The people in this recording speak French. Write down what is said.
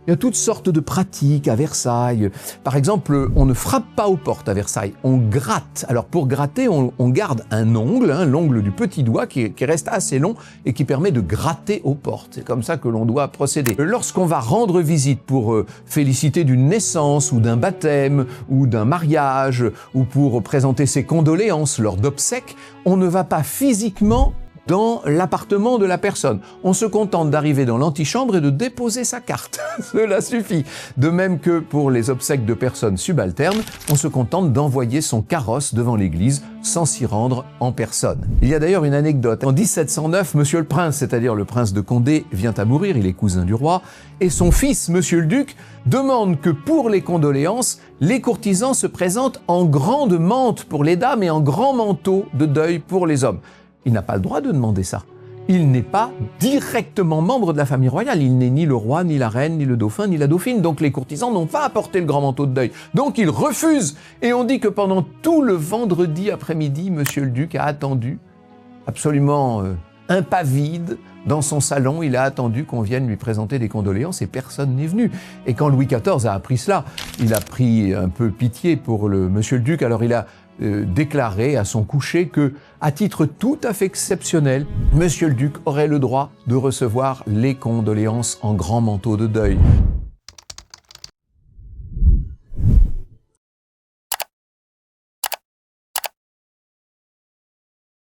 Il y a toutes sortes de pratiques à Versailles. Par exemple, on ne frappe pas aux portes à Versailles, on gratte. Alors pour gratter, on garde un ongle, l'ongle du petit doigt qui reste assez long et qui permet de gratter aux portes. C'est comme ça que l'on doit procéder. Lorsqu'on va rendre visite pour féliciter d'une naissance ou d'un baptême ou d'un mariage ou pour présenter ses condoléances lors d'obsèques, on ne va pas physiquement dans l'appartement de la personne. On se contente d'arriver dans l'antichambre et de déposer sa carte. Cela suffit. De même que pour les obsèques de personnes subalternes, on se contente d'envoyer son carrosse devant l'église sans s'y rendre en personne. Il y a d'ailleurs une anecdote. En 1709, Monsieur le Prince, c'est-à-dire le prince de Condé, vient à mourir, il est cousin du roi, et son fils, Monsieur le Duc, demande que pour les condoléances, les courtisans se présentent en grande mante pour les dames et en grand manteau de deuil pour les hommes. Il n'a pas le droit de demander ça. Il n'est pas directement membre de la famille royale. Il n'est ni le roi, ni la reine, ni le dauphin, ni la dauphine. Donc les courtisans n'ont pas apporté le grand manteau de deuil. Donc il refuse. Et on dit que pendant tout le vendredi après-midi, Monsieur le Duc a attendu, absolument impavide, dans son salon. Il a attendu qu'on vienne lui présenter des condoléances et personne n'est venu. Et quand Louis XIV a appris cela, il a pris un peu pitié pour Monsieur le Duc. Alors il a déclaré à son coucher que, à titre tout à fait exceptionnel, Monsieur le Duc aurait le droit de recevoir les condoléances en grand manteau de deuil.